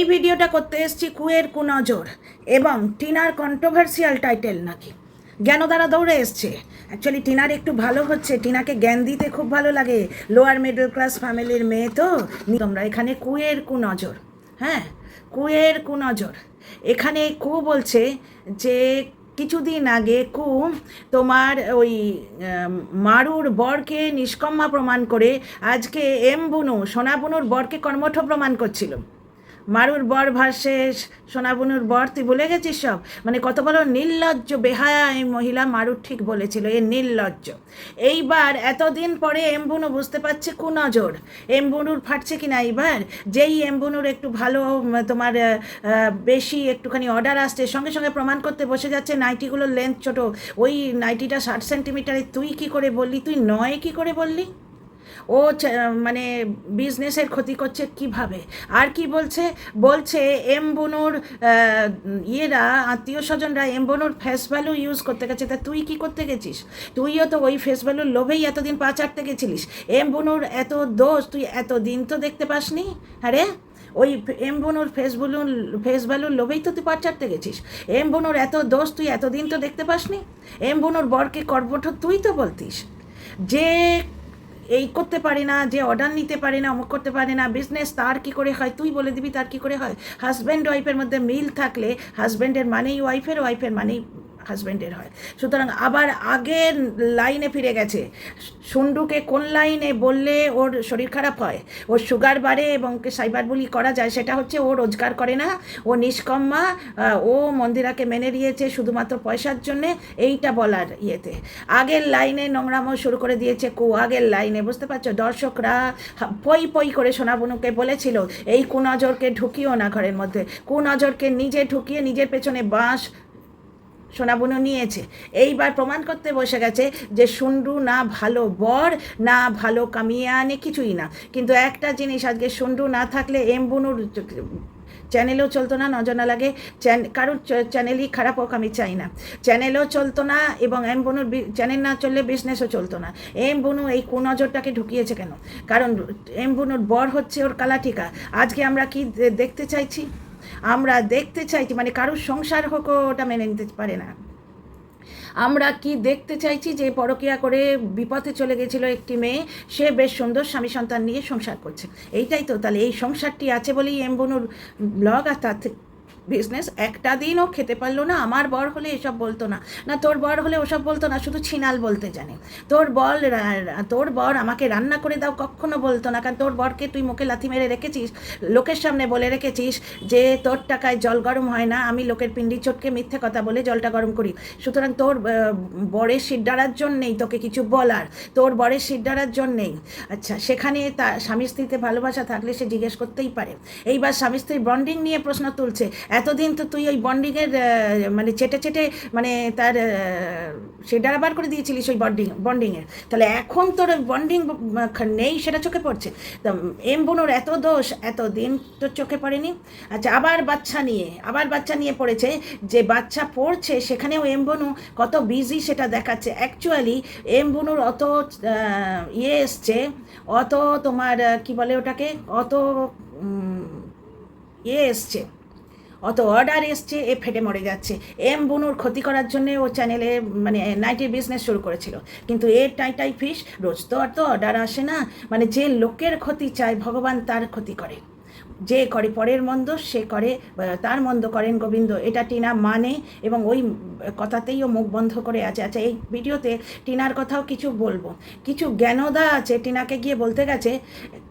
এই ভিডিওটা করতে এসেছি কুয়ের কুনজর এবং টিনার কন্ট্রোভার্সিয়াল টাইটেল নাকি জ্ঞানদারা দৌড়ে এসছে। অ্যাকচুয়ালি টিনার একটু ভালো হচ্ছে, টিনাকে জ্ঞান দিতে খুব ভালো লাগে, লোয়ার মিডল ক্লাস ফ্যামিলির মেয়ে তো। তোমরা এখানে কুয়ের কুনজর, হ্যাঁ কুয়ের কুনজর, এখানে কু বলছে যে কিছুদিন আগে কু তোমার ওই মারুর বরকে নিষ্কম্মা প্রমাণ করে আজকে বুনু সোনাবুনুর বরকে কর্মঠ প্রমাণ করছিল। মারুর বর ভার্সেস সোনাবুনুর বর, তুই ভুলে গেছিস সব? মানে কত বড় নির্লজ্জ বেহায়া এই মহিলা। মারুর ঠিক বলেছিল, এ নির্লজ্জ। এইবার এতদিন পরে এমবুনু বুঝতে পারছে কুনজর, এমবুনুর ফাটছে কিনা। এইবার যেই এমবুনুর একটু ভালো তোমার বেশি একটুখানি অর্ডার আসছে, সঙ্গে সঙ্গে প্রমাণ করতে বসে যাচ্ছে নাইটিগুলোর লেন্থ ছোটো। ওই নাইটিটা 60 সেন্টিমিটারে তুই কি করে বললি, তুই নয় কি করে বললি? ও মানে বিজনেসের ক্ষতি করছে কিভাবে। আর কি বলছে, বলছে এমবুনুর ইয়েরা আত্মীয় স্বজনরা এমবুনুর ফেস ভ্যালু ইউজ করতে গেছে। তা তুই কি করতে গেছিস? তুইও তো ওই ফেস ভ্যালুর লোভেই এতদিন পা চাটতে গেছিলিস। এমবুনুর এত দোষ তুই এতদিন তো দেখতে পাসনি। হ্যাঁ রে, ওই এমবুনুর ফেস ভ্যালুর লোভেই তো তুই পা চাটতে গেছিস। এমবুনুর এত দোষ তুই এতদিন তো দেখতে পাসনি। এমবুনুর বরকে কর্মঠ তুই তো বলতিস, যে এই করতে পারে না, যে অর্ডার নিতে পারে না, অমুক করতে পারে না, বিজনেস তার কি করে হয় তুই বলে দিবি তার কি করে হয়। হাজব্যান্ড ওয়াইফের মধ্যে মিল থাকলে হাজব্যান্ডের মানেই ওয়াইফের, ওয়াইফের মানেই হাজব্যান্ডের হয়। সুতরাং আবার আগের লাইনে ফিরে গেছে। সুন্ডুকে কোন লাইনে বললে ওর শরীর খারাপ হয়, ওর সুগার বাড়ে এবং সাইবার বুলি করা যায়, সেটা হচ্ছে ও রোজগার করে না, ও নিষ্কম্মা, ও মন্দিরাকে মেনে নিয়েছে শুধুমাত্র পয়সার জন্যে, এইটা বলার ইয়েতে আগের লাইনে নোংরামো শুরু করে দিয়েছে কু। আগের লাইনে বুঝতে পারছো, দর্শকরা পই পই করে সোনাবুনুকে বলেছিল এই কুনজরকে ঢুকিও না ঘরের মধ্যে। কুনজরকে নিজে ঢুকিয়ে নিজের পেছনে বাঁশ সোনাবুনু নিয়েছে। এইবার প্রমাণ করতে বসে গেছে যে সুন্ডু না ভালো বর, না ভালো কামিয়ে আনে, কিছুই না। কিন্তু একটা জিনিস, আজকে সুন্ডু না থাকলে এমবুনুর চ্যানেলও চলতো না, নজর না লাগে কারোর চ্যানেলই খারাপ হোক আমি চাই না, চ্যানেলও চলতো না এবং এমবুনুর চ্যানেল না চললে বিজনেসও চলতো না। এমবুনু এই কুনজরটাকে ঢুকিয়েছে কেন? কারণ এমবুনুর বর হচ্ছে ওর কালাটিকা। আজকে আমরা কি দেখতে চাইছি? আমরা দেখতে চাইছি মানে কারোর সংসার হোক ওটা মেনে নিতে পারে না। আমরা কি দেখতে চাইছি যে পরকীয়া করে বিপথে চলে গেছিল একটি মেয়ে, সে বেশ সুন্দর স্বামী সন্তান নিয়ে সংসার করছে। এইটাই তো। তাহলে এই সংসারটি আছে বলেই এমবুনুর ব্লগ আর তার বিজনেস। একটা দিনও খেতে পারলো না। আমার বর হলে এসব বলতো না, না তোর বর হলে ওসব বলতো না, শুধু ছিনাল বলতে জানে। তোর বর আমাকে রান্না করে দাও কখনো বলতো না, কারণ তোর বরকে তুই মুখে লাথি মেরে রেখেছিস, লোকের সামনে বলে রেখেছিস যে তোর টাকায় জল গরম হয় না, আমি লোকের পিন্ডি চটকে মিথ্যে কথা বলে জলটা গরম করি। সুতরাং তোর বরের শিরডারার জন্যেই তোকে কিছু বলার, তোর বরের শিরডারার জন্যেই। আচ্ছা, সেখানে তার স্বামী স্ত্রীতে ভালোবাসা থাকলে সে জিজ্ঞেস করতেই পারে। এইবার স্বামী স্ত্রীর বন্ডিং নিয়ে প্রশ্ন তুলছে। এতদিন তো তুই ওই বন্ডিংয়ের মানে চেটে চেটে মানে তার সেটা বার করে দিয়েছিলিস ওই বন্ডিংয়ের। তাহলে এখন তোর ওই বন্ডিং নেই, সেটা চোখে পড়ছে। তো এমবুনুর এত দোষ এতদিন তোর চোখে পড়েনি। আচ্ছা, আবার বাচ্চা নিয়ে পড়েছে। যে বাচ্চা পড়ছে সেখানেও এমবুনু কত বিজি সেটা দেখাচ্ছে। অ্যাকচুয়ালি এমবুনুর অত ইয়ে এসছে, অত তোমার কি বলে ওটাকে, অত ইয়ে এসছে, অত অর্ডার এসছে, এ ফেটে মরে যাচ্ছে। এমবুনুর ক্ষতি করার জন্যে ও চ্যানেলে মানে নাইটির বিজনেস শুরু করেছিল। কিন্তু এর টাইটাই ফিশ, রোজ তো আর তো অর্ডার আসে না। মানে যে লোকের ক্ষতি চায় ভগবান তার ক্ষতি করে, যে করে পরের মন্দ সে করে তার মন্দ করেন গোবিন্দ, এটা টিনা মানে এবং ওই কথাতেই ও মুখ বন্ধ করে আছে। আচ্ছা, এই ভিডিওতে টিনার কথাও কিছু বলবো। কিছু জ্ঞানদা আছে টিনাকে গিয়ে বলতে গেছে,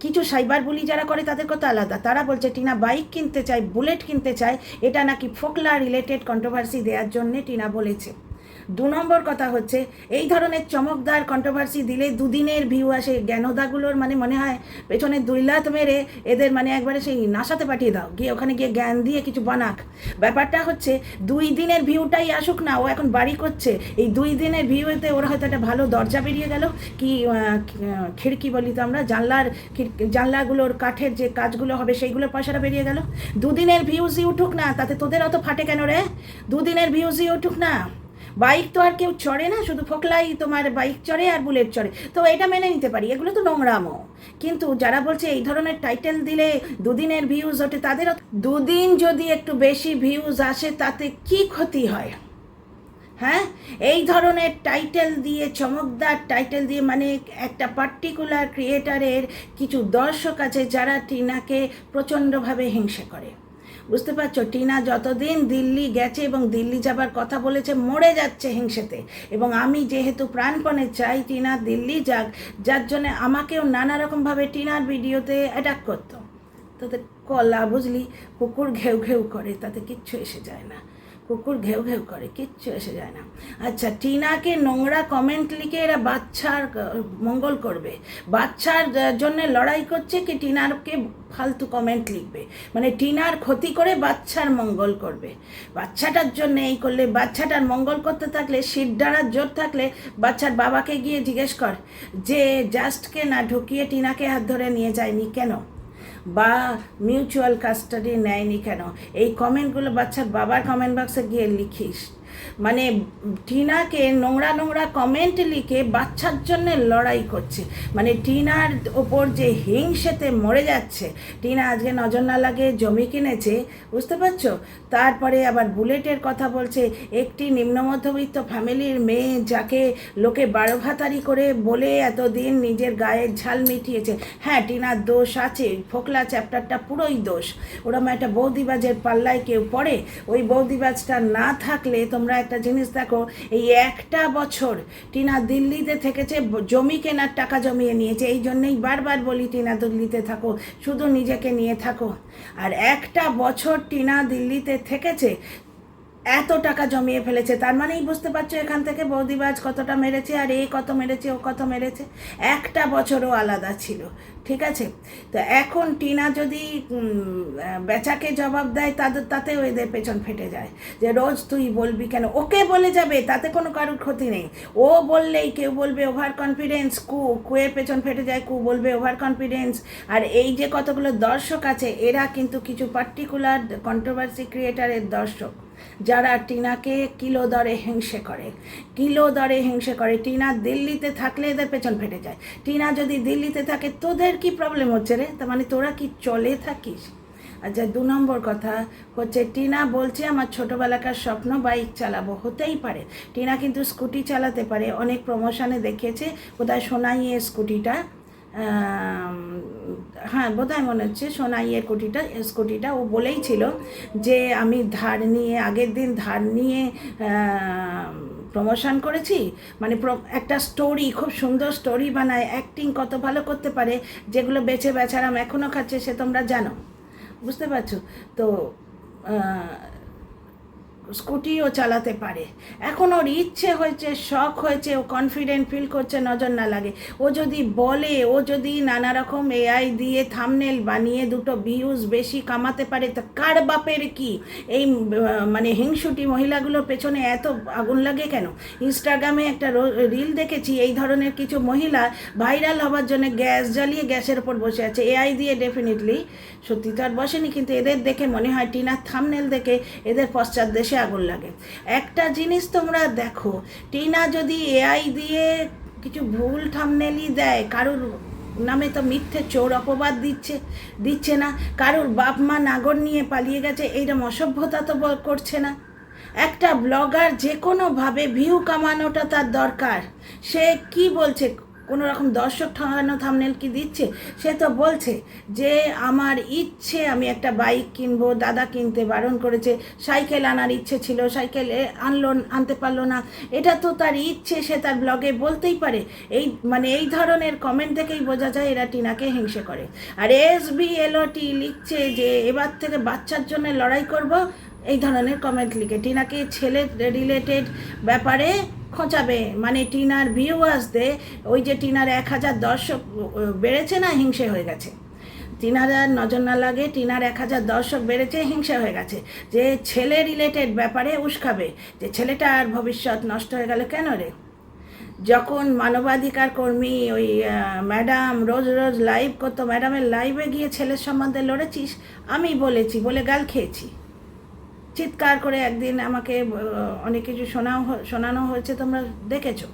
কিছু সাইবার বুলি যারা করে তাদের কথা আলাদা। তারা বলছে টিনা বাইক কিনতে চায়, বুলেট কিনতে চায়, এটা নাকি ফোকলা রিলেটেড কন্ট্রোভার্সি দেওয়ার জন্যে টিনা বলেছে। 2 নম্বর কথা হচ্ছে, এই ধরনের চমকদার কন্ট্রোভার্সি দিলে দুদিনের ভিউ আসে। জ্ঞানদাগুলোর মানে মনে হয় পেছনে 2 লাত মেরে এদের মানে একবারে সেই নাসাতে পাঠিয়ে দাও, গিয়ে ওখানে গিয়ে জ্ঞান দিয়ে কিছু বানাক। ব্যাপারটা হচ্ছে 2 দিনের ভিউটাই আসুক না, ও এখন বাড়ি করছে। এই 2 দিনের ভিউতে ওরা হয়তো একটা ভালো দরজা বেরিয়ে গেল, কি খিড়কি বলি তো আমরা, জানলাগুলোর কাঠের যে কাজগুলো হবে সেইগুলোর পয়সাটা বেরিয়ে গেল। 2 দিনের ভিউজই উঠুক না, তাতে তোদের অত ফাটে কেন রে? 2 দিনের ভিউজই উঠুক না, বাইক তো আর কেউ চড়ে না, শুধু ফোকলাই তোমার বাইক চড়ে আর বুলেট চড়ে, তো এটা মেনে নিতে পারি, এগুলো তো নোংরামো। কিন্তু যারা বলছে এই ধরনের টাইটেল দিলে দুদিনের ভিউজ ওঠে, তাদেরও দুদিন যদি একটু বেশি ভিউজ আসে তাতে কি ক্ষতি হয়? হ্যাঁ, এই ধরনের টাইটেল দিয়ে, চমকদার টাইটেল দিয়ে, মানে একটা পার্টিকুলার ক্রিয়েটারের কিছু দর্শক আছে যারা টিনাকে প্রচণ্ডভাবে হিংসে করে। বুঝতে পারছো, টিনা যতদিন দিল্লি গেছে এবং দিল্লি যাবার কথা বলেছে, মরে যাচ্ছে হিংসেতে। এবং আমি যেহেতু প্রাণপণে চাই টিনা দিল্লি যাক, যার জন্যে আমাকেও নানা রকমভাবে টিনার ভিডিওতে অ্যাটাক করতো। তাতে কলা বুঝলি, কুকুর ঘেউ ঘেউ করে, তাতে কিচ্ছু এসে যায় না। কুকুর ঘেউ ঘেউ করে, কিচ্ছু এসে যায় না। আচ্ছা, টিনাকে নোংরা কমেন্ট লিখে এরা বাচ্চার মঙ্গল করবে, বাচ্চার জন্য লড়াই করছে কি টিনারকে ফালতু কমেন্ট লিখবে, মানে টিনার ক্ষতি করে বাচ্চার মঙ্গল করবে। বাচ্চাটার জন্য এই করলে, বাচ্চাটার মঙ্গল করতে থাকলে, শিরদাঁড়ার জোর থাকলে বাচ্চার বাবাকে গিয়ে জিজ্ঞেস কর যে জাস্টকে না ঢুকিয়ে টিনাকে হাত ধরে নিয়ে যায়নি কেন, বা মিউচুয়াল কাস্টাডি নেয়নি কেন। এই কমেন্টগুলো বাচ্চার বাবার কমেন্ট বক্সে গিয়ে লিখিস। মানে টিনাকে নোংরা নোংরা কমেন্ট লিখে বাচ্চার জন্য লড়াই করছে, মানে টিনার ওপর যে হিংসেতে মরে যাচ্ছে। টিনা আজকে নজর না লাগে জমি কিনেছে, বুঝতে পারছো, তারপরে আবার বুলেটের কথা বলছে। একটি নিম্ন মধ্যবিত্ত ফ্যামিলির মেয়ে যাকে লোকে 12 ভাতারি করে বলে এতদিন নিজের গায়ের ঝাল মিটিয়েছে। হ্যাঁ, টিনার দোষ আছে, ফোকলা চ্যাপ্টারটা পুরোই দোষ। ওরম একটা বৌদিবাজের পাল্লায় কেউ পড়ে? ওই বৌদিবাজটা না থাকলে তোমরা একটা জিনিস দেখো, এই একটা বছর টিনা দিল্লিতে থেকেছে, জমি কেনার টাকা জমিয়ে নিয়েছে। এই জন্যই বারবার বলি টিনা দিল্লিতে থাকো, শুধু নিজেকে নিয়ে থাকো। আর একটা বছর টিনা দিল্লিতে থেকেছে, এত টাকা জমিয়ে ফেলেছে, তার মানেই বুঝতে পারছো এখান থেকে বৌদিবাজ কতটা মেরেছে, আর এ কত মেরেছে, ও কত মেরেছে। একটা বছরও আলাদা ছিল, ঠিক আছে। তো এখন টিনা যদি বেচাকে জবাব দেয়, তাতেও এদের পেছন ফেটে যায় যে রোজ তুই বলবি কেন। ওকে বলে যাবে, তাতে কোনো কারোর ক্ষতি নেই। ও বললেই কেউ বলবে ওভার কনফিডেন্স, কুয়ের পেছন ফেটে যায়, কু বলবে ওভার কনফিডেন্স। আর এই যে কতগুলো দর্শক আছে, এরা কিন্তু কিছু পার্টিকুলার কন্ট্রোভার্সি ক্রিয়েটারের দর্শক, যারা টিনাকে কিলো দরে হিংসে করে, কিলো দরে হিংসে করে। টিনা দিল্লিতে থাকলে এদের পেছন ফেটে যায়। টিনা যদি দিল্লিতে থাকে, তোদের কি প্রবলেম হচ্ছে রে? তার মানে তোরা কি চলে থাকিস? আচ্ছা, 2 নম্বর কথা হচ্ছে, টিনা বলছে আমার ছোটোবেলাকার স্বপ্ন বাইক চালাবো। হতেই পারে, টিনা কিন্তু স্কুটি চালাতে পারে, অনেক প্রমোশনে দেখিয়েছে। বোধহয় সোনাইয়ে স্কুটিটা, হ্যাঁ বোধহয় মনে হচ্ছে সোনাইয়ের স্কুটিটা ও বলেই ছিল যে আমি ধার নিয়ে, আগের দিন ধার নিয়ে প্রমোশন করেছি। মানে একটা স্টোরি, খুব সুন্দর স্টোরি বানায়, অ্যাক্টিং কত ভালো করতে পারে, যেগুলো বেচে বেচারাম এখনও খাচ্ছে, সে তোমরা জানো, বুঝতে পারছো তো। স্কুটিও চালাতে পারে। এখন ওর ইচ্ছে হয়েছে, শখ হয়েছে, ও কনফিডেন্ট ফিল করছে, নজর না লাগে। ও যদি বলে, ও যদি নানা রকম এআই দিয়ে থাম্বনেল বানিয়ে 2 ভিউজ বেশি কামাতে পারে, তা কার বাপের কি? এই মানে হিংসুটি মহিলাগুলোর পেছনে এত আগুন লাগে কেন? ইনস্টাগ্রামে একটা রিল দেখেছি, এই ধরনের কিছু মহিলা ভাইরাল হওয়ার জন্য গ্যাস জ্বালিয়ে গ্যাসের ওপর বসে আছে, এআই দিয়ে। ডেফিনেটলি সত্যি তো আর বসেনি, কিন্তু এদের দেখে মনে হয়, টিনার থাম্বনেল দেখে এদের পশ্চাৎ দেশে আগুন লাগে। একটা জিনিস তোমরা দেখো, টিনা যদি এআই দিয়ে কিছু ভুল থাম্বনেলই দেয়, কারুর নামে তো মিথ্যে চোর অপবাদ দিচ্ছে না, কারুর বাপ মা নাগর নিয়ে পালিয়ে গেছে, এইরকম অসভ্যতা তো করছে না। একটা ব্লগার যে কোনোভাবে ভিউ কামানোটা তার দরকার। সে কি বলছে? কোনো রকম দর্শক ঠকানো থাম্বনেল কি দিচ্ছে? সে তো বলছে যে আমার ইচ্ছে, আমি একটা বাইক কিনবো, দাদা কিনতে বারণ করেছে, সাইকেল আনার ইচ্ছে ছিল, সাইকেল আনতে পারলো না, এটা তো তার ইচ্ছে, সে তার ব্লগে বলতেই পারে। এই ধরনের কমেন্ট থেকেই বোঝা যায় এরা টিনাকে হিংসে করে। আর SBLOT লিখছে যে এবার থেকে বাচ্চার জন্য লড়াই করব, এই ধরনের কমেন্ট লিখে টিনাকে ছেলে রিলেটেড ব্যাপারে খোঁচাবে। মানে টিনার ভিউয়ার্সদের, ওই যে টিনার 1000 দর্শক বেড়েছে না, হিংসে হয়ে গেছে। টিনার নজর না লাগে, টিনার 1000 দর্শক বেড়েছে, হিংসা হয়ে গেছে, যে ছেলে রিলেটেড ব্যাপারে উস্কাবে, যে ছেলেটার ভবিষ্যৎ নষ্ট হয়ে গেল কেন রে? যখন মানবাধিকার কর্মী ওই ম্যাডাম রোজ রোজ লাইভ করতো, ম্যাডামের লাইভে গিয়ে ছেলের সম্বন্ধে লড়েছিস, আমি বলেছি বলে গাল খেয়েছি। চিৎকার করে একদিন আমাকে অনেক কিছু শোনানো হয়েছে, তোমরা দেখেছো,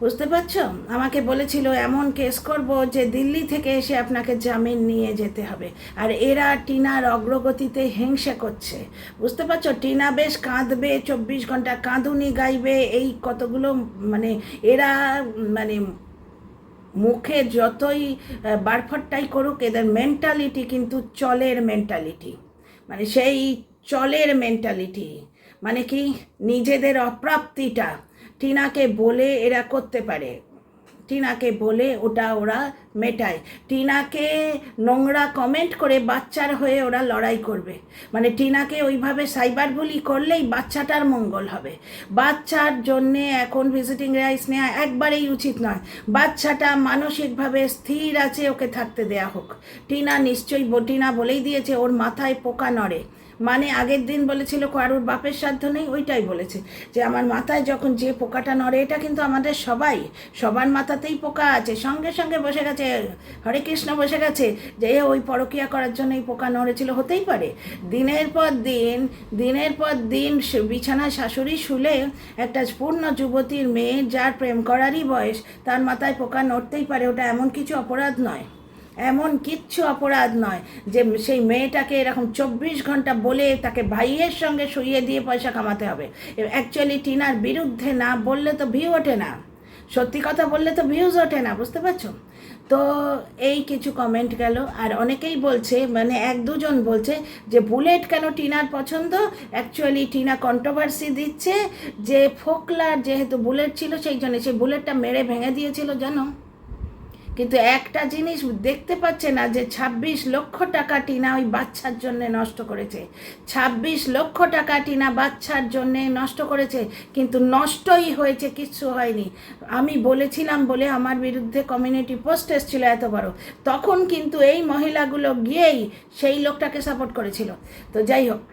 বুঝতে পারছো? আমাকে বলেছিল এমন কেস করব যে দিল্লি থেকে এসে আপনাকে জামিন নিয়ে যেতে হবে। আর এরা টিনার অগ্রগতিতে হিংসা করছে, বুঝতে পারছো? টিনা বেশ কাঁদবে, 24 ঘন্টা কাঁদুনি গাইবে, এই কতগুলো মানে এরা মানে মুখে যতই বারফটটাই করুক, এদের মেন্টালিটি কিন্তু চলের মেন্টালিটি, মানে সেই চলের মেন্টালিটি, মানে কি নিজেদের অপ্রাপ্তিটা টিনাকে বলে এরা করতে পারে, টিনাকে বলে ওটা ওরা মেটায়, টিনাকে নোংরা কমেন্ট করে বাচ্চার হয়ে ওরা লড়াই করবে, মানে টিনাকে ওইভাবে সাইবার বুলি করলেই বাচ্চাটার মঙ্গল হবে। বাচ্চার জন্যে এখন ভিজিটিং রাইটস নেওয়া একবারেই উচিত নয়, বাচ্চাটা মানসিকভাবে স্থির আছে, ওকে থাকতে দেয়া হোক। টিনা নিশ্চয়ই টিনা বলেই দিয়েছে ওর মাথায় পোকা নড়ে, মানে আগের দিন বলেছিল কারোর বাপের সাধ্য নেই, ওইটাই বলেছে যে আমার মাথায় যখন যে পোকাটা নড়ে, এটা কিন্তু আমাদের সবার মাথাতেই পোকা আছে, সঙ্গে সঙ্গে বসে গেছে হরে কৃষ্ণ বসে গেছে যে ওই পরকীয়া করার জন্য এই পোকা নড়েছিল, হতেই পারে। দিনের পর দিন বিছানায় শাশুড়ি শুলে একটা পূর্ণ যুবতীর মেয়ে যার প্রেম করারই বয়স, তার মাথায় পোকা নড়তেই পারে, ওটা এমন কিছু অপরাধ নয়, এমন কিচ্ছু অপরাধ নয় যে সেই মেয়েটাকে এরকম 24 ঘন্টা বলে তাকে ভাইয়ের সঙ্গে শুইয়ে দিয়ে পয়সা কামাতে হবে। অ্যাকচুয়ালি টিনার বিরুদ্ধে না বললে তো ভিউ ওঠে না, সত্যি কথা বললে তো ভিউজ ওঠে না, বুঝতে পারছো? তো এই কিছু কমেন্ট গেল। আর অনেকেই বলছে, মানে 1-2 জন বলছে যে বুলেট কেন টিনার পছন্দ, অ্যাকচুয়ালি টিনা কন্ট্রোভার্সি দিচ্ছে যে ফোকলার যেহেতু বুলেট ছিল সেই জন্য সেই বুলেটটা মেরে ভেঙে দিয়েছিল, জানো? কিন্তু একটা জিনিস দেখতে পাচ্ছে না যে 26 লক্ষ টাকা টিনা ওই বাচ্চার জন্য নষ্ট করেছে, 26 লক্ষ টাকা টিনা বাচ্চার জন্য নষ্ট করেছে, কিন্তু নষ্টই হয়েছে, কিচ্ছু হয়নি। আমি বলেছিলাম বলে আমার বিরুদ্ধে কমিউনিটি পোস্ট এসেছিল এত বড়, তখন কিন্তু এই মহিলাগুলো গিয়েই সেই লোকটাকে সাপোর্ট করেছিল। তো যাই হোক,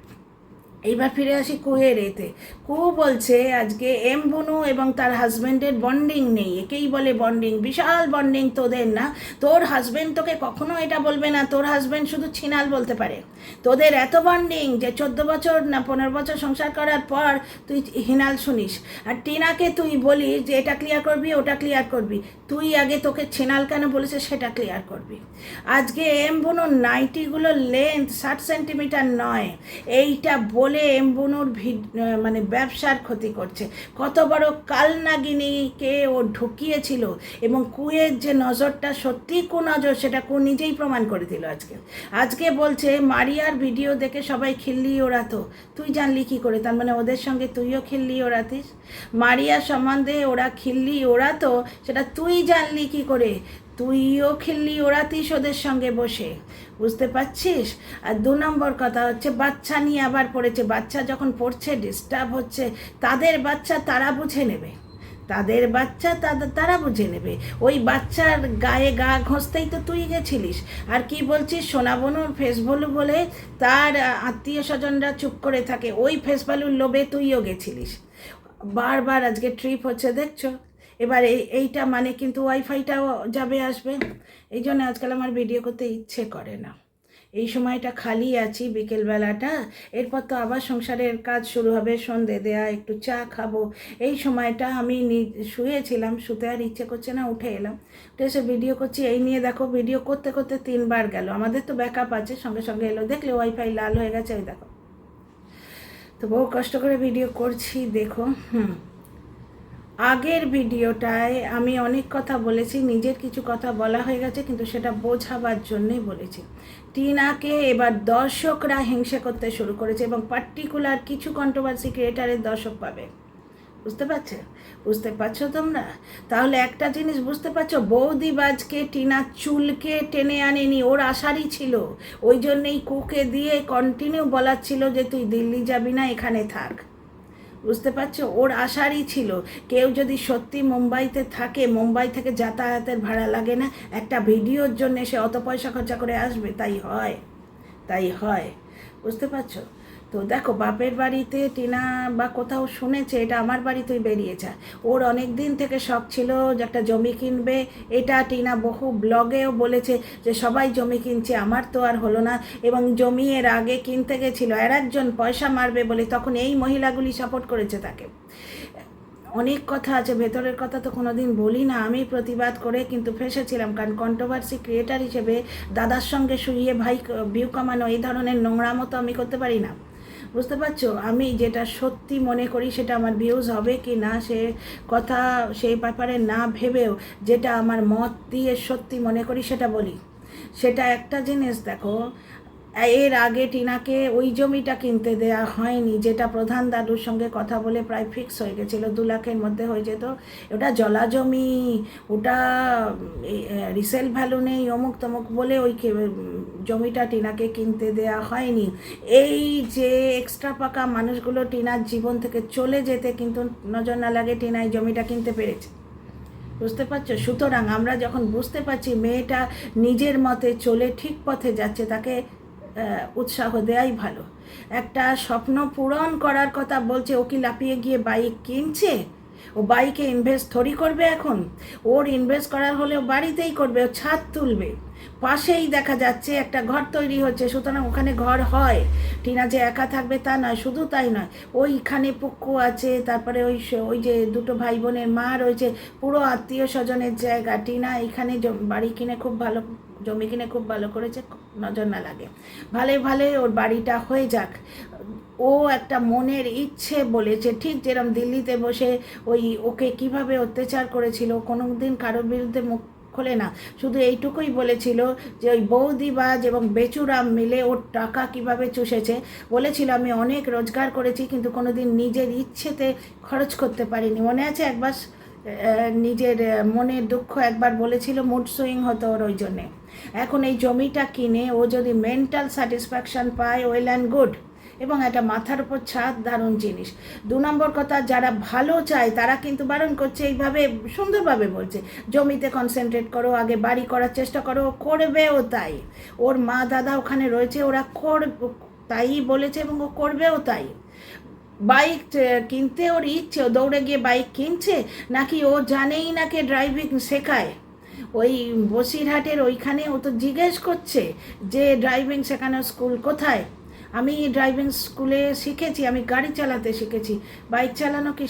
এইবার ফিরে আসি কুয়ের এতে। কু বলছে আজকে এম বুনু এবং তার হাজব্যান্ডের বন্ডিং নেই, একেই বলে বন্ডিং, বিশাল বন্ডিং তোদের না, তোর হাজব্যান্ড তোকে কখনো এটা বলবে না, তোর হাজব্যান্ড শুধু ছিনাল বলতে পারে। তোদের এত বন্ডিং যে 14 বছর না 15 বছর সংসার করার পর তুই হিনাল শুনিস, আর টিনাকে তুই বলিস যে এটা ক্লিয়ার করবি ওটা ক্লিয়ার করবি, তুই আগে তোকে ছিনাল কেন বলেছে সেটা ক্লিয়ার করবি। আজকে এম বুনুর নাইটিগুলোর লেন্থ 60 সেন্টিমিটার নয়, এইটা বলে এমবুনুর মানে ব্যবসার ক্ষতি করছে। কত বড় কালনাগিনীকে ও ঢুকিয়েছিল, এবং কুয়ের যে নজরটা সত্যি কুনজর সেটা কু নিজেই প্রমাণ করে দিল আজকে বলছে মারিয়ার ভিডিও দেখে সবাই খিল্লি ওড়াতো, তুই জানলি কি করে? তার মানে ওদের সঙ্গে তুইও খিল্লি ওড়াতিস? মারিয়া সম্বন্ধে ওরা খিল্লি ওড়াতো সেটা তুই জানলি কি করে? তুইও খিল্লি ওড়াতিস ওদের সঙ্গে বসে, বুঝতে পারছিস? আর 2 নম্বর কথা হচ্ছে বাচ্চা নিয়ে আবার পড়েছে, বাচ্চা যখন পড়ছে ডিস্টার্ব হচ্ছে, তাদের বাচ্চা তারা বুঝে নেবে, তাদের বাচ্চা তারা বুঝে নেবে। ওই বাচ্চার গায়ে গা ঘষতেই তো তুই গেছিলিস। আর কি বলছিস সোনাবনুর ফেস ভ্যালু বলে তার আত্মীয় স্বজনরা চুপ করে থাকে, ওই ফেস ভ্যালুর লোভে তুইও গেছিলিস। বারবার আজকে ট্রিপ হচ্ছে দেখছো। এবার এইটা মানে কিন্তু ওয়াইফাইটাও যাবে আসবে, এই জন্য আজকাল আমার ভিডিও করতে ইচ্ছে করে না। এই সময়টা খালি আছি বিকেলবেলাটা, এরপর তো আবার সংসারের কাজ শুরু হবে, সন্ধে দেয়া, একটু চা খাবো, এই সময়টা আমি শুয়েছিলাম, শুতে আর ইচ্ছে করছে না, উঠে এলাম, উঠে এসে ভিডিও করছি। এই নিয়ে দেখো ভিডিও করতে করতে 3 বার গেল, আমাদের তো ব্যাকআপ আছে, সঙ্গে সঙ্গে এলো, দেখলে ওয়াইফাই লাল হয়ে গেছে, ওই দেখো। তো বহু কষ্ট করে ভিডিও করছি দেখো। আগের ভিডিওটায় আমি অনেক কথা বলেছি, নিজের কিছু কথা বলা হয়ে গেছে, কিন্তু সেটা বোঝাবার জন্যই বলেছি। টিনাকে এবার দর্শকরা হিংসা করতে শুরু করেছে, এবং পার্টিকুলার কিছু কন্ট্রোভার্সি ক্রিয়েটারের দর্শক পাবে, বুঝতে পারছো তোমরা? তাহলে একটা জিনিস বুঝতে পারছো, বৌদিবাজকে টিনা চুলকে টেনে আনেনি, ওর আশারই ছিল, ওই জন্যেই কুকে দিয়ে কন্টিনিউ বলাচ্ছিল যে তুই দিল্লি যাবি না, এখানে থাক, বুঝতে পারছো? ওর আশারই ছিল, কেউ যদি সত্যি মুম্বাইতে থাকে, মুম্বাই থেকে যাতায়াতের ভাড়া লাগে না, একটা ভিডিওর জন্য সে অত পয়সা খরচা করে আসবে? তাই হয়, বুঝতে পারছো? তো তো দেখো, বাপের বাড়িতে টিনা বা কোথাও শুনেছে এটা আমার বাড়িতেই বেরিয়েছে। ওর অনেক দিন থেকে শখ ছিল যে একটা জমি কিনবে। এটা টিনা বহু ব্লগেও বলেছে যে সবাই জমি কিনছে, আমার তো আর হলো না। এবং জমি এর আগে কিনতে গেছিল আর একজন পয়সা মারবে বলে, তখন এই মহিলাগুলি সাপোর্ট করেছে তাকে। অনেক কথা আছে, ভেতরের কথা তো কোনোদিন বলি না আমি, প্রতিবাদ করে কিন্তু ফেসেছিলাম, কারণ কন্ট্রোভার্সি ক্রিয়েটার হিসেবে দাদার সঙ্গে শুইয়ে ভাই ভিউ কামানো এই ধরনের নোংরামো তো আমি করতে পারি না। বুঝতে পারছো, আমি যেটা সত্যি মনে করি সেটা আমার ভিউজ হবে কি না সে কথা সেই ব্যাপারে না ভেবেও যেটা আমার মত দিয়ে সত্যি মনে করি সেটা বলি। সেটা একটা জিনিস দেখো, এর আগে টিনাকে ওই জমিটা কিনতে দেয়া হয়নি, যেটা প্রধান দাদুর সঙ্গে কথা বলে প্রায় ফিক্স হয়ে গেছিলো 2 লাখের মধ্যে হয়ে যেত। ওটা জলা জমি, ওটা রিসেল ভ্যালু নেই, অমুক তমুক বলে ওই জমিটা টিনাকে কিনতে দেয়া হয়নি। এই যে এক্সট্রা পাকা মানুষগুলো টিনার জীবন থেকে চলে যেতে কিন্তু নজর না লাগে, টিনা এই জমিটা কিনতে পেরেছে। বুঝতে পারছো? সুতরাং আমরা যখন বুঝতে পারছি মেয়েটা নিজের মতে চলে ঠিক পথে যাচ্ছে, তাকে উৎসাহ দেওয়াই ভালো। একটা স্বপ্ন পূরণ করার কথা বলছে, ও কি লাফিয়ে গিয়ে বাইক কিনছে? ও বাইকে ইনভেস্ট থরি করবে এখন? ওর ইনভেস্ট করার হলেও বাড়িতেই করবে, ও ছাদ তুলবে। পাশেই দেখা যাচ্ছে একটা ঘর তৈরি হচ্ছে, সুতরাং ওখানে ঘর হয়। টিনা যে একা থাকবে তা নয়, শুধু তাই নয়, ওইখানে পুক্কু আছে, তারপরে ওই যে 2 ভাই বোনের মা রয়েছে, পুরো আত্মীয় স্বজনের জায়গা। টিনা এখানে বাড়ি কিনে খুব ভালো, জমি কিনে খুব ভালো করেছে, নজর না লাগে। ভালোই ওর বাড়িটা হয়ে যাক। ও একটা মনের ইচ্ছে বলেছে, ঠিক যেরকম দিল্লিতে বসে ওকে কিভাবে অত্যাচার করেছিল, কোনো দিন কারোর বিরুদ্ধে মুখ খোলে না, শুধু এইটুকুই বলেছিল যে ওই বৌদিবাজ এবং বেচুরাম মিলে ওর টাকা কিভাবে চুষেছে। বলেছিল আমি অনেক রোজগার করেছি কিন্তু কোনো দিন নিজের ইচ্ছেতে খরচ করতে পারিনি। মনে আছে একবার নিজের মনের দুঃখ একবার বলেছিল, মুড সুইং হতো ওর ওই জন্যে। এখন এই জমিটা কিনে ও যদি মেন্টাল স্যাটিসফ্যাকশান পায়, ওয়েল অ্যান্ড গুড, এবং একটা মাথার উপর ছাদ, দারুণ জিনিস। 2 নম্বর কথা, যারা ভালো চায় তারা কিন্তু বারণ করছে, এইভাবে সুন্দরভাবে বলছে জমিতে কনসেন্ট্রেট করো, আগে বাড়ি করার চেষ্টা করো। করবেও তাই, ওর মা দাদা ওখানে রয়েছে, ওরা তাই বলেছে এবং ও করবেও তাই। বাইক কিনতে ওর ইচ্ছে, ও দৌড়ে গিয়ে বাইক কিনছে নাকি ও জানেই না কে ড্রাইভিং শেখায়? ওই বসিরহাটের ওইখানে ও তো জিজ্ঞেস করছে যে ড্রাইভিং শেখানোর স্কুল কোথায়। আমি ড্রাইভিং স্কুলে শিখেছি, আমি গাড়ি চালাতে শিখেছি, বাইক চালানো কি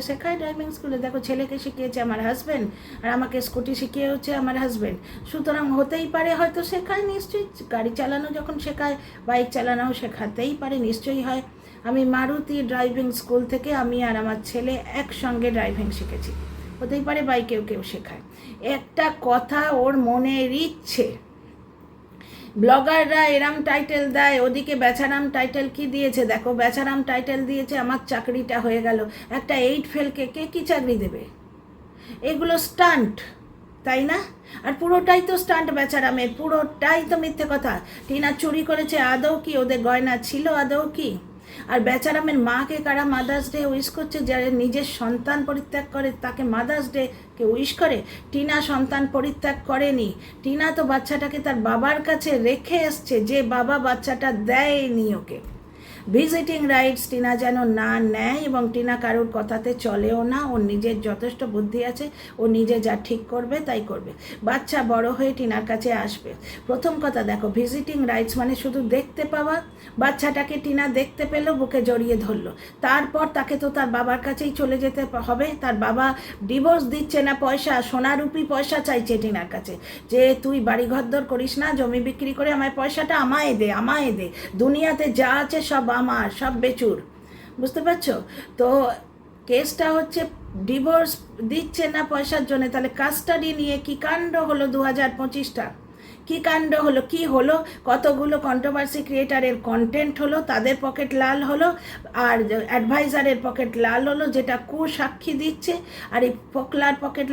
শেখায় ড্রাইভিং স্কুলে? দেখো, ছেলেকে শিখিয়েছে আমার হাজব্যান্ড, আর আমাকে স্কুটি শিখিয়েছে আমার হাজব্যান্ড। সুতরাং হতেই পারে হয়তো শেখায়, নিশ্চয়ই। গাড়ি চালানো যখন শেখায়, বাইক চালানোও শেখাতেই পারে, নিশ্চয়ই হয়। আমি মারুতি ড্রাইভিং স্কুল থেকে আমি আর আমার ছেলে একসঙ্গে ড্রাইভিং শিখেছি, হতেই পারে বাইকেও কেউ শেখায়। একটা কথা, ওর মনের ইচ্ছে। ব্লগাররা এরাম টাইটেল দেয়, ওদিকে বেচারাম টাইটেল কি দিয়েছে দেখো, বেচারাম টাইটেল দিয়েছে আমার চাকরিটা হয়ে গেল। একটা 8 ফেলকে কে কি চাকরি দেবে? এগুলো স্টান্ট, তাই না? আর পুরোটাই তো স্টান্ট বেচারামের, পুরোটাই তো মিথ্যে কথা। টিনা চুরি করেছে আদৌ কি? ওদের গয়না ছিল আদৌ কি? আর বেচারামের মাকে কারা মাদার্স ডে উইশ করছে? যারা নিজের সন্তান পরিত্যাগ করে তাকে মাদার্স ডে কে উইশ করে? টিনা সন্তান পরিত্যাগ করেনি, টিনা তো বাচ্চাটাকে তার বাবার কাছে রেখে এসছে, যে বাবা বাচ্চাটা দেয়নি ওকে। ভিজিটিং রাইটস টিনা যেন না নেয়, এবং টিনা কারোর কথাতে চলেও না। ওর নিজের যথেষ্ট বুদ্ধি আছে, ও নিজে যা ঠিক করবে তাই করবে। বাচ্চা বড় হয়ে টিনার কাছে আসবে। প্রথম কথা দেখো, ভিজিটিং রাইটস মানে শুধু দেখতে পাওয়া। বাচ্চাটাকে টিনা দেখতে পেল, বুকে জড়িয়ে ধরলো, তারপর তাকে তো তার বাবার কাছেই চলে যেতে হবে। তার বাবা ডিভোর্স দিচ্ছে না, পয়সা, সোনারূপী পয়সা চাইছে টিনার কাছে, যে তুই বাড়ি ঘরদর করিস না, জমি বিক্রি করে আমায় পয়সাটা আমায় দে, দুনিয়াতে যা আছে সব আমার, সব বেচুর। বুঝতে পারছো তো? কেসটা হচ্ছে ডিভোর্স দিচ্ছে না পয়সার জন্য। তাহলে কাস্টাডি নিয়ে কি কাণ্ড হলো 2025টা? কি কাণ্ড হলো? কি হলো? কতগুলো কন্ট্রোভার্সি ক্রিয়েটারের কন্টেন্ট হলো, তাদের পকেট লাল হলো, আর অ্যাডভাইজারের পকেট লাল হলো, যেটা সাক্ষী দিচ্ছে। আর এই ফোকলার পকেট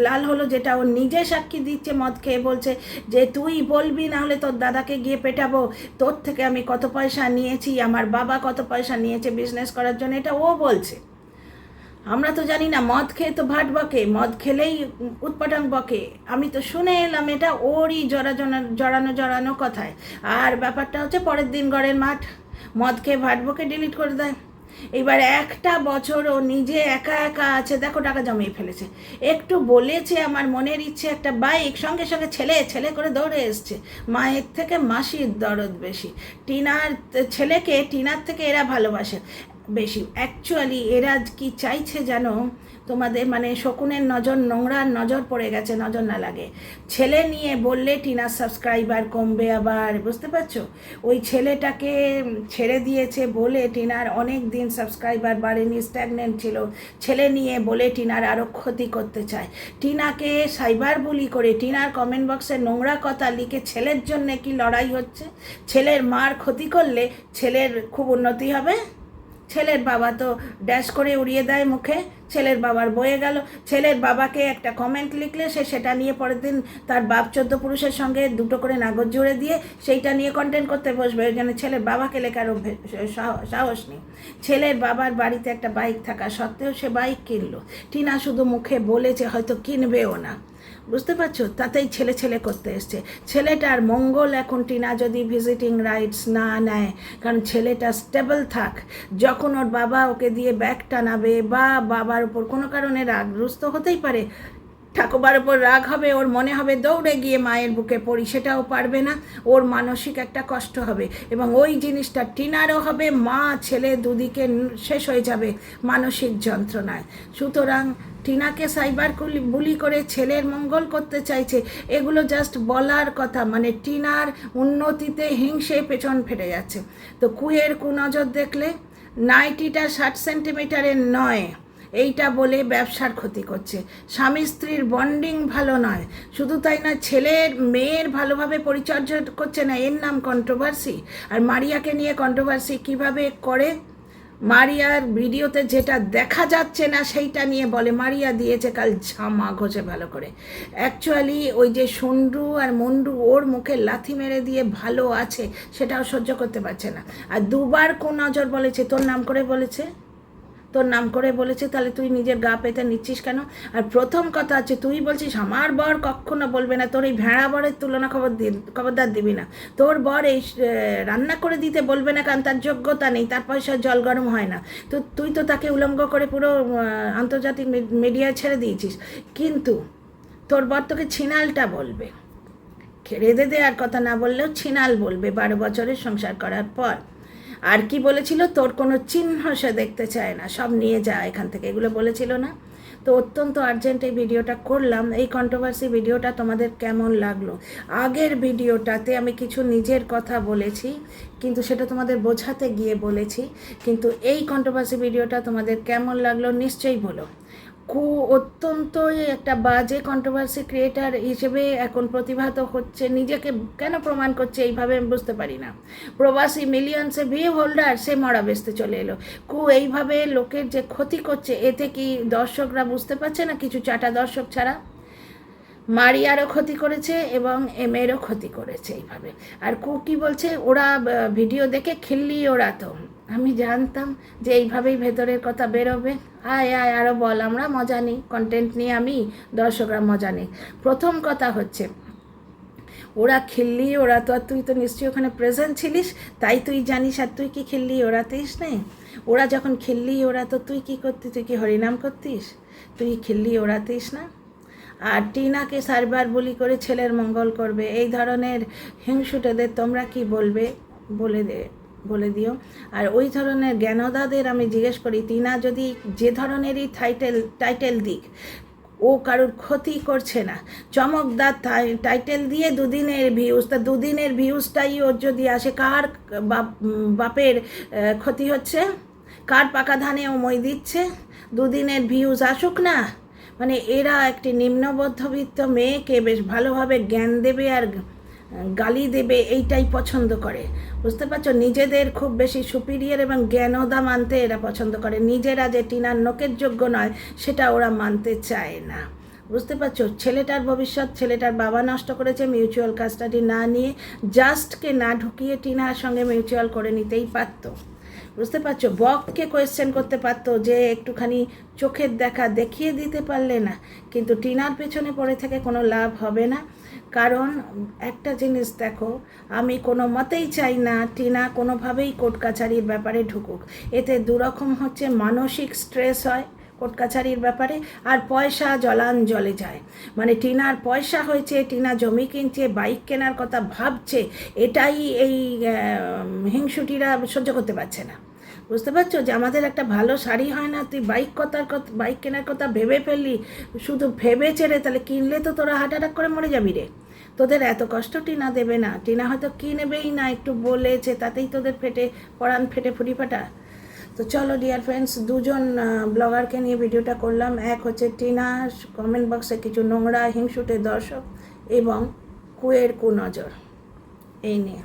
লাল হলো যেটা ও নিজে সাক্ষী দিচ্ছে, মদ খেয়ে বলছে যে তুই বলবি, না হলে তোর দাদাকে গিয়ে পেটাবো, তোর থেকে আমি কত পয়সা নিয়েছি, আমার বাবা কত পয়সা নিয়েছে বিজনেস করার জন্য, এটা ও বলছে। আমরা তো জানি না, মদ খেয়ে তো ভাট বকে, মদ খেলেই উৎপাটাং বকে। আমি তো শুনে এলাম এটা ওরই জড়ানো কথায়। আর ব্যাপারটা হচ্ছে পরের দিন ঘরের মাঠ। মদ খেয়ে ভাটবোকে ডিলিট করে দেয়। এবার একটা বছর ও নিজে একা একা আছে, দেখো টাকা জমিয়ে ফেলেছে। একটু বলেছে আমার মনের ইচ্ছে একটা বাইক, সঙ্গে সঙ্গে ছেলে ছেলে করে দৌড়ে এসছে। মায়ের থেকে মাসির দরদ বেশি। টিনার ছেলেকে টিনার থেকে এরা ভালোবাসে বেশি। অ্যাকচুয়ালি এরা কি চাইছে জানো, তোমাদের মানে শকুনের নজর, নোংরার নজর পড়ে গেছে, নজর না লাগে। ছেলে নিয়ে বললে টিনার সাবস্ক্রাইবার কমবে আবার, বুঝতে পারছো? ওই ছেলেটাকে ছেড়ে দিয়েছে বলে টিনার অনেক দিন সাবস্ক্রাইবার বাড়েনি, স্ট্যাগনেন্ট ছিল। ছেলে নিয়ে বলে টিনার আরও ক্ষতি করতে চায়। টিনাকে সাইবার বুলি করে টিনার কমেন্ট বক্সে নোংরা কথা লিখে ছেলের জন্যে কি লড়াই হচ্ছে? ছেলের মার ক্ষতি করলে ছেলের খুব উন্নতি হবে? ছেলের বাবা তো ড্যাশ করে উড়িয়ে দেয় মুখে, ছেলের বাবার বয়ে গেল। ছেলের বাবাকে একটা কমেন্ট লিখলে সে সেটা নিয়ে পরের দিন তার বাপ 14 পুরুষের সঙ্গে 2টো করে নাগর জুড়ে দিয়ে সেইটা নিয়ে কন্টেন্ট করতে বসবে। ওই জন্য ছেলের বাবাকে লেখার সাহস নেই। ছেলের বাবার বাড়িতে একটা বাইক থাকা সত্ত্বেও সে বাইক কিনলো। টিনা শুধু মুখে বলেছে, হয়তো কিনবেও না, বুঝতে পারছো? তাতেই ছেলে ছেলে করতে এসছে। ছেলেটার মঙ্গল এখন টিনা যদি ভিজিটিং রাইটস না নেয়, কারণ ছেলেটা স্টেবল থাক, যখন ওর বাবা ওকে দিয়ে ব্যাগ টানাবে বা বাবার উপর কোনো কারণে রাগগ্রস্ত হতেই পারে, ঠাকুমার ওপর রাগ হবে, ওর মনে হবে দৌড়ে গিয়ে মায়ের বুকে পড়ি, সেটাও পারবে না। ওর মানসিক একটা কষ্ট হবে এবং ওই জিনিসটা টিনারও হবে। মা ছেলে দুদিকে শেষ হয়ে যাবে মানসিক যন্ত্রণায়। সুতরাং টিনাকে সাইবার বুলি করে ছেলের মঙ্গল করতে চাইছে, এগুলো জাস্ট বলার কথা, মানে টিনার উন্নতিতে হিংসে পেছন ফেটে যাচ্ছে। তো কুয়ের কুনজর দেখলে, নাইটিটা 60 সেন্টিমিটারের নয় এইটা বলে ব্যবসার ক্ষতি করছে। স্বামী স্ত্রীর বন্ডিং ভালো নয়, শুধু তাই না ছেলের মেয়ের ভালোভাবে পরিচর্যা করছে না, এর নাম কন্ট্রোভার্সি। আর মারিয়াকে নিয়ে কন্ট্রোভার্সি কিভাবে করে, মারিয়ার ভিডিওতে যেটা দেখা যাচ্ছে না সেইটা নিয়ে বলে মারিয়া দিয়েছে কাল জামা ঘষে ভালো করে। অ্যাকচুয়ালি ওই যে সুন্ডু আর মুন্ডু ওর মুখে লাথি মেরে দিয়ে ভালো আছে, সেটাও সহ্য করতে পারছে না। আর 2বার কোন নজর বলেছে, তোর নাম করে বলেছে, তোর নাম করে বলেছে, তাহলে তুই নিজের গা পেতে নিচ্ছিস কেন? আর প্রথম কথা হচ্ছে, তুই বলছিস আমার বর কখনো বলবে না, তোর এই ভেড়া বরের তুলনা খবরদার দিবি না। তোর বর এই রান্না করে দিতে বলবে না, কারণ তার যোগ্যতা নেই, তার পয়সা জল গরম হয় না। তো তুই তো তাকে উলঙ্গ করে পুরো আন্তর্জাতিক মিডিয়ায় ছেড়ে দিয়েছিস। কিন্তু তোর বর তোকে ছিনালটা বলবে, রেঁধে দেওয়ার কথা না বললেও ছিনাল বলবে 12 বছরের সংসার করার পর। আর কি বলেছিল, তোর কোনো চিহ্ন সে দেখতে চায় না, সব নিয়ে যা এখান থেকে, এগুলো বলেছিল না? তো অত্যন্ত আর্জেন্ট এই ভিডিওটা করলাম। এই কন্ট্রোভার্সি ভিডিওটা তোমাদের কেমন লাগলো? আগের ভিডিওটাতে আমি কিছু নিজের কথা বলেছি, কিন্তু সেটা তোমাদের বোঝাতে গিয়ে বলেছি। কিন্তু এই কন্ট্রোভার্সি ভিডিওটা তোমাদের কেমন লাগলো নিশ্চয়ই বলো। অত্যন্ত একটা বাজে কন্ট্রোভার্সি ক্রিয়েটার হিসেবে এখন প্রতিভাত হচ্ছে, নিজেকে কেন প্রমাণ করছে এইভাবে আমি বুঝতে পারি না। প্রবাসী মিলিয়নসে ভিউ হোল্ডার, সে মরা বেচতে চলে এলো। এইভাবে লোকের যে ক্ষতি করছে, এতে কি দর্শকরা বুঝতে পারছে না? কিছু চাটা দর্শক ছাড়া মারিয়ারও ক্ষতি করেছে এবং এমেরও ক্ষতি করেছে এইভাবে। আর কি বলছে, ওরা ভিডিও দেখে খিল্লি ওড়াতো। আমি জানতাম যে এইভাবেই ভেতরের কথা বেরোবে। আয় আয় আরও বল, আমরা মজা নিই, কন্টেন্ট নিয়ে আমি, দর্শকরা মজা নিই। প্রথম কথা হচ্ছে, ওরা খিল্লি ওড়াতো, আর তুই তো নিশ্চয়ই ওখানে প্রেজেন্ট ছিলিস, তাই তুই জানিস। আর তুই কি খিল্লি ওড়াতিস? নেই, ওরা যখন খিল্লি ওড়াতো তুই কি করতিস? তুই কি হরিনাম করতিস? তুই খিল্লি ওড়াতিস না। আর টিনাকে সাইবার বুলি করে ছেলের মঙ্গল করবে, এই ধরনের হিংসুটেদের তোমরা কি বলবে বলে দিও। আর ওই ধরনের জ্ঞানদাদের আমি জিজ্ঞেস করি, টিনা যদি যে ধরনেরই টাইটেল দিক, ও কারোর ক্ষতি করছে না। চমকদার টাইটেল দিয়ে 2 দিনের ভিউজ, তা 2 দিনের ভিউজটাই ওর যদি আসে, কার বাপের ক্ষতি হচ্ছে? কার পাকা ধানে ও মই দিচ্ছে? 2 দিনের ভিউজ আসুক না। মানে এরা একটি নিম্ন মধ্যবিত্ত মেয়েকে বেশ ভালোভাবে জ্ঞান দেবে আর গালি দেবে, এইটাই পছন্দ করে, বুঝতে পারছো? নিজেদের খুব বেশি সুপিরিয়র এবং জ্ঞানদা মানতে এরা পছন্দ করে, নিজেরা যে টিনার নোকের যোগ্য নয় সেটা ওরা মানতে চায় না, বুঝতে পারছো? ছেলেটার ভবিষ্যৎ ছেলেটার বাবা নষ্ট করেছে মিউচুয়াল কাস্টাডি না নিয়ে, জাস্টকে না ঢুকিয়ে টিনার সঙ্গে মিউচুয়াল করে নিতেই পারতো, বুঝতে পারছো? বককে কোয়েশ্চেন করতে পারতো যে একটুখানি চোখের দেখা দেখিয়ে দিতে পারলে না, কিন্তু টিনার পেছনে পড়ে থেকে কোনো লাভ হবে না। কারণ একটা জিনিস দেখো, আমি কোনো মতেই চাই না টিনা কোনোভাবেই কোর্ট কাছারির ব্যাপারে ঢুকুক। এতে দুরকম হচ্ছে, মানসিক স্ট্রেস হয় কোর্ট কাছারির ব্যাপারে, আর পয়সা জলে যায়। মানে টিনার পয়সা হয়েছে, টিনা জমি কিনছে, বাইক কেনার কথা ভাবছে, এটাই এই হিংসুটিরা সহ্য করতে পারছে না। বুঝতে পারছো যে আমাদের একটা ভালো শাড়ি হয় না, তুই বাইক কেনার কথা ভেবে ফেললি, শুধু ভেবে ছেড়ে, তাহলে কিনলে তো তোরা হার্ট অ্যাটাক করে মরে যাবি রে। তোদের এত কষ্ট টিনা দেবে না, টিনা হয়তো কিনবেই না, একটু বলেছে তাতেই তোদের পরাণ ফেটে ফুটি ফাটা। তো চলো ডিয়ার ফ্রেন্ডস, দুজন ব্লগারকে নিয়ে ভিডিওটা করলাম। এক হচ্ছে টিনা, কমেন্ট বক্সে কিছু নোংরা হিংসুটে দর্শক, এবং কুয়ের কুনজর, এই নিয়ে।